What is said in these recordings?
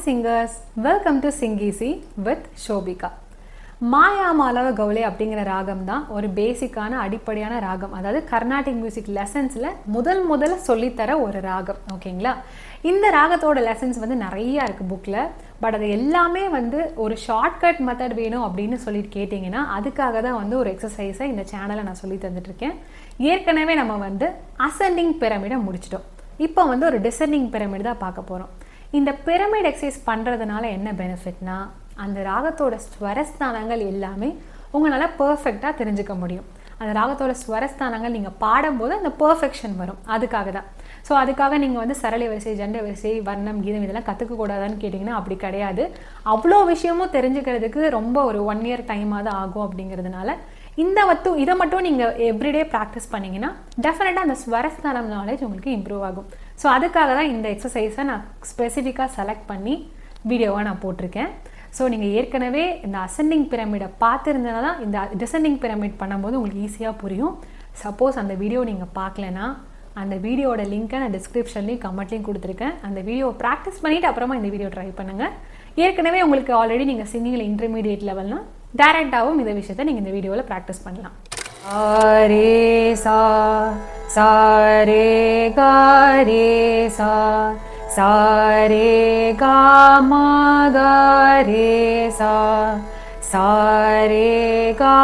singers, welcome to Sing Easy with Shobika. மாயா மாலவ கௌளே அப்படிங்கிற ராகம் தான் ஒரு பேசிக்கான அடிப்படையான ராகம். அதாவது கர்நாடிக் மியூசிக் லெசன்ஸில் முதல்ல சொல்லித்தர ஒரு ராகம். ஓகேங்களா? இந்த ராகத்தோட லெசன்ஸ் வந்து நிறையா இருக்குது புக்கில். பட் அது எல்லாமே வந்து ஒரு ஷார்ட்கட் மெத்தட் வேணும் அப்படின்னு சொல்லிட்டு கேட்டிங்கன்னா அதுக்காக தான் வந்து ஒரு எக்ஸசைஸை இந்த சேனலை நான் சொல்லி தந்துட்டுருக்கேன். ஏற்கனவே நம்ம வந்து அசெண்டிங் பிரமிடை முடிச்சிட்டோம். இப்போ வந்து ஒரு டிசெண்டிங் பிரமிட் தான் பார்க்க போகிறோம். இந்த பிரமிட் எக்ஸசைஸ் பண்ணுறதுனால என்ன பெனிஃபிட்னா, அந்த ராகத்தோட ஸ்வரஸ்தானங்கள் எல்லாமே உங்களால் பர்ஃபெக்டாக தெரிஞ்சுக்க முடியும். அந்த ராகத்தோட ஸ்வரஸ்தானங்கள் நீங்கள் பாடும்போது அந்த பர்ஃபெக்ஷன் வரும். அதுக்காக தான். ஸோ அதுக்காக நீங்கள் வந்து சரளி வரிசை, ஜண்ட வரிசை, வர்ணம், கீதம் இதெல்லாம் கற்றுக்கக்கூடாதான்னு கேட்டிங்கன்னா அப்படி கிடையாது. அவ்வளோ விஷயமும் தெரிஞ்சுக்கிறதுக்கு ரொம்ப ஒரு 1 year டைமாக தான் ஆகும். அப்படிங்கிறதுனால இதை மட்டும் நீங்கள் எவ்ரிடே ப்ராக்டிஸ் பண்ணிங்கன்னா டெஃபினட்டாக அந்த ஸ்வரஸ்தானம் நாலேஜ் உங்களுக்கு இம்ப்ரூவ் ஆகும். ஸோ அதுக்காக தான் இந்த எக்ஸசைஸை நான் ஸ்பெசிஃபிக்காக செலக்ட் பண்ணி வீடியோவாக நான் போட்டிருக்கேன். ஸோ நீங்கள் ஏற்கனவே இந்த அசெண்டிங் பிரமிடை பார்த்துருந்தனா தான் இந்த டிசெண்டிங் பிரமிட் பண்ணும்போது உங்களுக்கு ஈஸியாக புரியும். சப்போஸ் அந்த வீடியோ நீங்கள் பார்க்கலன்னா அந்த வீடியோட லிங்க்கை நான் டிஸ்கிரிப்ஷன்லேயும் கமெண்ட்லேயும் கொடுத்துருக்கேன். அந்த வீடியோவை ப்ராக்டிஸ் பண்ணிவிட்டு அப்புறமா இந்த வீடியோ ட்ரை பண்ணுங்கள். ஏற்கனவே உங்களுக்கு ஆல்ரெடி நீங்கள் சிங்கிங்கில் இன்டர்மீடியேட் லெவல்னால் டைரெக்டாகவும் இந்த விஷயத்தை நீங்கள் இந்த வீடியோவில் ப்ராக்டிஸ் பண்ணலாம். ரே சா சா ரே கா ரே சா சா ரே கா மா கா ரே சா சா ரே கா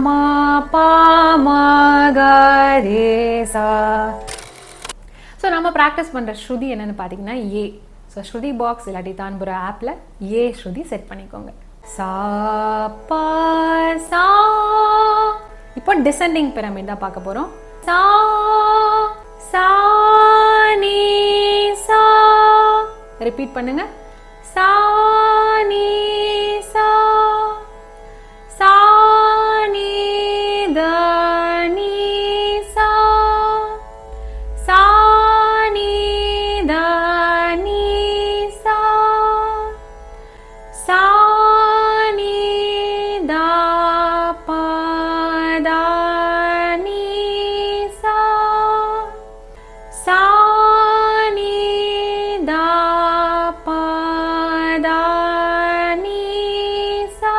மா பா மா கா ரே சா. ஸோ நம்ம ப்ராக்டிஸ் பண்ணுற ஸ்ருதி என்னென்னு பார்த்தீங்கன்னா ஏ. ஸோ ஸ்ருதி பாக்ஸ் இல்லாட்டி தான்புரா ஆப்பில் ஏ ஸ்ருதி செட் பண்ணிக்கோங்க. சா பா சா. இப்போ டிசெண்டிங் பிரமிட் தான் பார்க்க போகிறோம். சா சா நீ சா. ரிப்பீட் பண்ணுங்க. சா நீ சா சா நீ த நீ சா சா நீ த நீ சா சா நீ த பா த நீ சா சா நீ த பா த நீ சா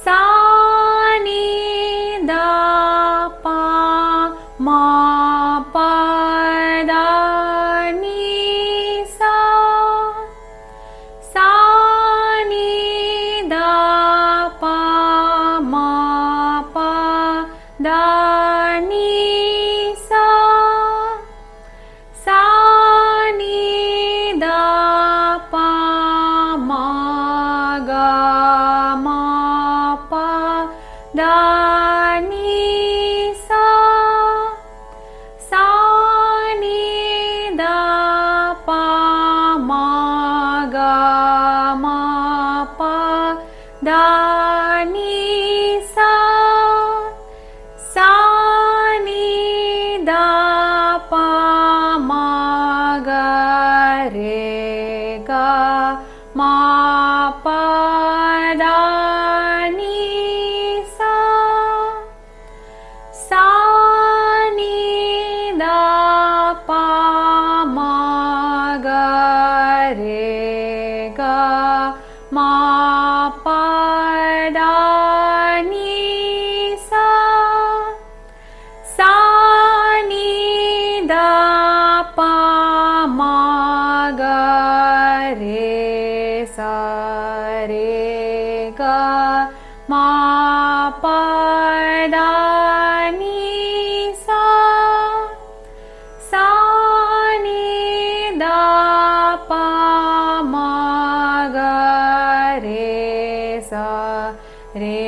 சா நீ த பா மா பா த நீ சா சா நீ த பா மா பா த நீ சா சா நீ த பா மா கா மா பா த நீ சா சா நீ த பா மா கா மா பா த நீ சா சா நீ த பா மா கா ரே கா மா பா த நீ சா சா நீ த பா மா கா ரே கா மா பா த நீ சா சா நீ த பா மா கா ரே சா ரே கா மா பா த நீ சா சா நீ த பா மா கா ரே சா ரே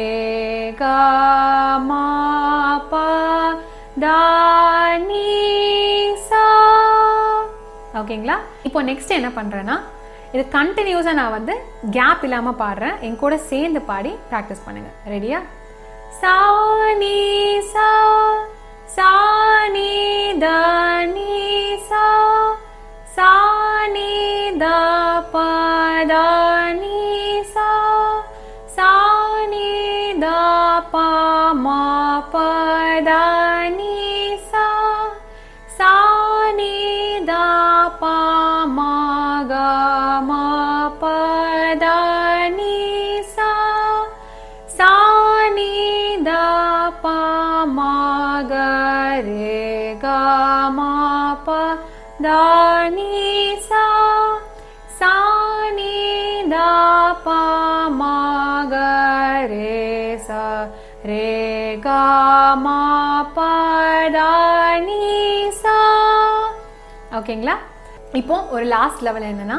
கா மா பா த நீ சா. ஓகேங்களா? இப்போ நெக்ஸ்ட் என்ன பண்ணுறேன்னா இது கண்டினியூஸாக நான் வந்து கேப் இல்லாமல் பாடுறேன். என் கூட சேர்ந்து பாடி ப்ராக்டிஸ் பண்ணுங்கள். ரெடியா? சா நீ சா சா நீ த நீ சா சா நீ த பா த நீ சா சா நீ த பா மா பா த நீ சா சா நீ த பா மா கா மா க ரே க மா ப தா நீ சா சா நீ தா ப மா க ரே சா ரே க மா ப தா நீ சா. ஓகேங்களா? இப்போ ஒரு லாஸ்ட் லெவல் என்னன்னா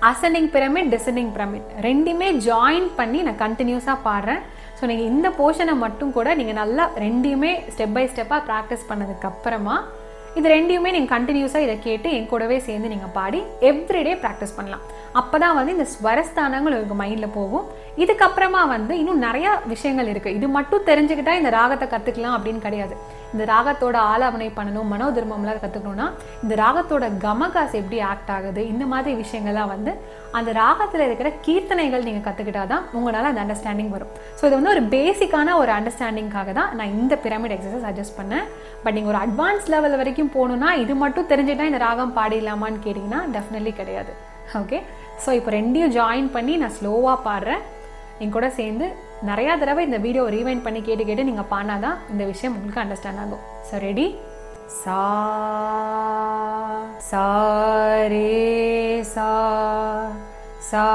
அசெண்டிங் பிரமிட், டிசெண்டிங் பிரமிட் ரெண்டுமே ஜாயின் பண்ணி நான் கண்டினியூஸாக பாடுறேன். ஸோ நீங்கள் இந்த போர்ஷனை மட்டும் கூட நீங்கள் நல்லா ரெண்டையுமே ஸ்டெப் பை ஸ்டெப்பாக ப்ராக்டிஸ் பண்ணதுக்கப்புறமா இது ரெண்டையுமே நீங்கள் கண்டினியூஸாக இதை கேட்டு என் கூடவே சேர்ந்து நீங்கள் பாடி எவ்ரிடே ப்ராக்டிஸ் பண்ணலாம். அப்போ தான் வந்து இந்த ஸ்வரஸ்தானங்கள் உங்களுக்கு மைண்டில் போகும். இதுக்கப்புறமா வந்து இன்னும் நிறையா விஷயங்கள் இருக்குது. இது மட்டும் தெரிஞ்சுக்கிட்டா இந்த ராகத்தை கற்றுக்கலாம் அப்படின்னு கிடையாது. இந்த ராகத்தோட ஆலாபனை பண்ணணும், மனோதர்மம்லாம் கற்றுக்கணும்னா இந்த ராகத்தோட கமகாஸ் எப்படி ஆக்ட் ஆகுது, இந்த மாதிரி விஷயங்கள்லாம் வந்து அந்த ராகத்தில் இருக்கிற கீர்த்தனைகள் நீங்கள் கற்றுக்கிட்டா தான் உங்களால் அந்த அண்டர்ஸ்டாண்டிங் வரும். ஸோ இது வந்து ஒரு பேசிக்கான ஒரு அண்டர்ஸ்டாண்டிங்காக தான் நான் இந்த பிரமிட் எக்ஸசைஸ் சஜஸ்ட் பண்ணேன். பட் நீங்கள் ஒரு அட்வான்ஸ் லெவல் வரைக்கும் போகணுன்னா இது மட்டும் தெரிஞ்சுட்டா இந்த ராகம் பாடிடலாமான்னு கேட்டிங்கன்னா டெஃபினெட்லி கிடையாது. ஓகே, ஸோ இப்போ ரெண்டையும் ஜாயின் பண்ணி நான் ஸ்லோவாக பாடுறேன். என் கூட சேர்ந்து நிறையா தடவை இந்த வீடியோ ரீவைண்ட் பண்ணி கேட்டு கேட்டு நீங்கள் பாடினாதான் இந்த விஷயம் உங்களுக்கு அண்டர்ஸ்டாண்ட் ஆகும். So ready? சா சா ரே சா சா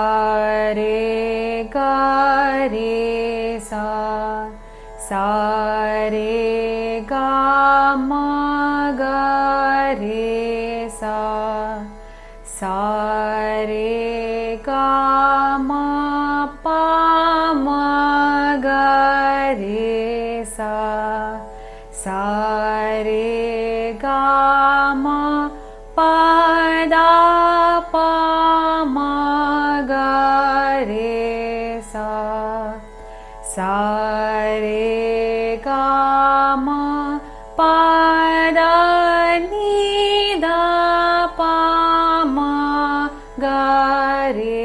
ரே க ரே சா சா ரே க மா க ரே சா சா ரே க மா பா மா க ரே சா சா ரே க மா பா தா பா மா க ரே சா சா ரே க மா பா தா நீ தா பா மா க ரே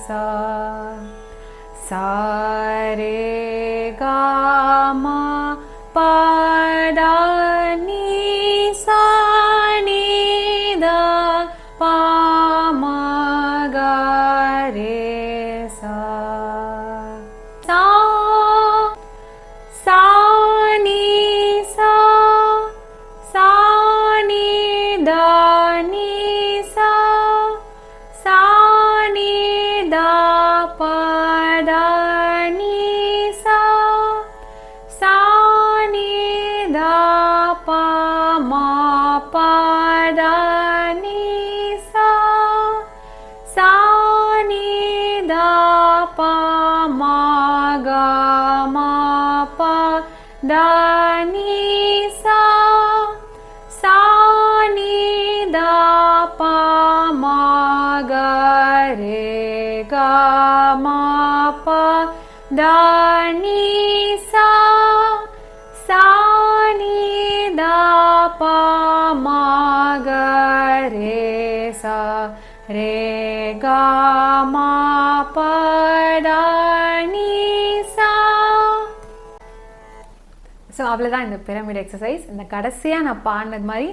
சா சா ரே க மா பா தா நீ சா நீ தா பா மா க ரே சா சா சா நீ சா சா நீ தா நீ சா சா நீ தா பா தா நீ சா சா நீ தா பா மா பா தா நீ சா சா நீ தா பா மா க மா பா தா நீ சா சா நீ தா பா மா க ரே க மா பா தா நீ சா சா நீ தா பா மா க ரே சா ரே க மா பா தா நீ சா. ஸோ அவ்வளோதான் இந்த பிரமிட் எக்ஸசைஸ். இந்த கடைசியாக நான் பாடினது மாதிரி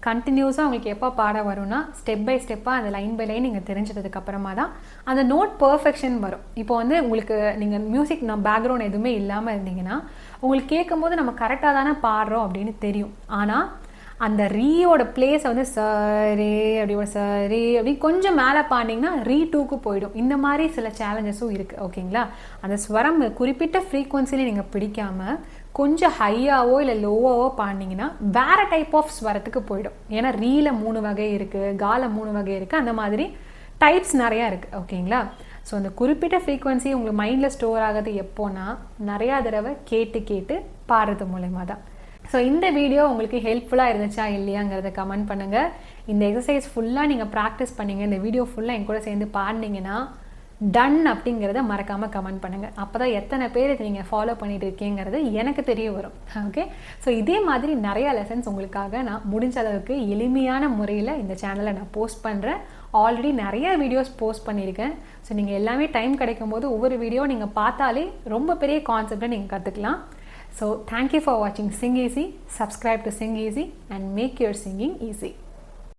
கண்டினியூஸாக உங்களுக்கு எப்போ பாட வரும்னா ஸ்டெப் பை ஸ்டெப்பாக அந்த லைன் பை லைன் நீங்கள் தெரிஞ்சதுக்கு அப்புறமா தான் அந்த நோட் பர்ஃபெக்ஷன் வரும். இப்போ வந்து உங்களுக்கு நீங்கள் மியூசிக் பேக்ரவுண்ட் எதுவுமே இல்லாமல் இருந்தீங்கன்னா உங்களுக்கு கேட்கும்போது நம்ம கரெக்டாக தானே பாடுறோம் அப்படின்னு தெரியும். ஆனால் அந்த ரீயோட பிளேஸை வந்து சரி அப்படி சரி அப்படி கொஞ்சம் மேலே பாடினீங்கன்னா ரீ டூக்கு போயிடும். இந்த மாதிரி சில சேலஞ்சஸும் இருக்குது. ஓகேங்களா? அந்த ஸ்வரம் குறிப்பிட்ட ஃப்ரீக்வன்சியில் நீங்கள் பிடிக்காமல் கொஞ்சம் ஹையாவோ இல்லை லோவாவோ பாடினீங்கன்னா வேறு டைப் ஆஃப் ஸ்வரத்துக்கு போயிடும். ஏன்னா ரீல 3 வகை இருக்குது, கால 3 வகை இருக்குது, அந்த மாதிரி டைப்ஸ் நிறையா இருக்குது. ஓகேங்களா? ஸோ அந்த குறிப்பிட்ட ஃப்ரீக்வன்சி உங்களுக்கு மைண்டில் ஸ்டோர் ஆகுது எப்போனா நிறையா தடவை கேட்டு கேட்டு பாடுறது மூலயமா தான். ஸோ இந்த வீடியோ உங்களுக்கு ஹெல்ப்ஃபுல்லாக இருந்துச்சா இல்லையாங்கிறத கமெண்ட் பண்ணுங்கள். இந்த எக்ஸசைஸ் ஃபுல்லாக நீங்கள் ப்ராக்டிஸ் பண்ணிங்க, இந்த வீடியோ ஃபுல்லாக என் கூட சேர்ந்து பாடினீங்கன்னா டன் அப்படிங்கிறத மறக்காமல் கமெண்ட் பண்ணுங்கள். அப்போ தான் எத்தனை பேர் இதை நீங்கள் ஃபாலோ பண்ணிட்டு இருக்கீங்கிறது எனக்கு தெரிய வரும். ஓகே, ஸோ இதே மாதிரி நிறையா லெசன்ஸ் உங்களுக்காக நான் முடிஞ்ச அளவுக்கு எளிமையான முறையில் இந்த சேனலில் நான் போஸ்ட் பண்ணுறேன். ஆல்ரெடி நிறைய வீடியோஸ் போஸ்ட் பண்ணியிருக்கேன். ஸோ நீங்கள் எல்லாமே டைம் கிடைக்கும் போது ஒவ்வொரு வீடியோ நீங்கள் பார்த்தாலே ரொம்ப பெரிய கான்செப்டை நீங்கள் கற்றுக்கலாம். So thank you for watching Sing Easy. Subscribe to Sing Easy and make your singing easy.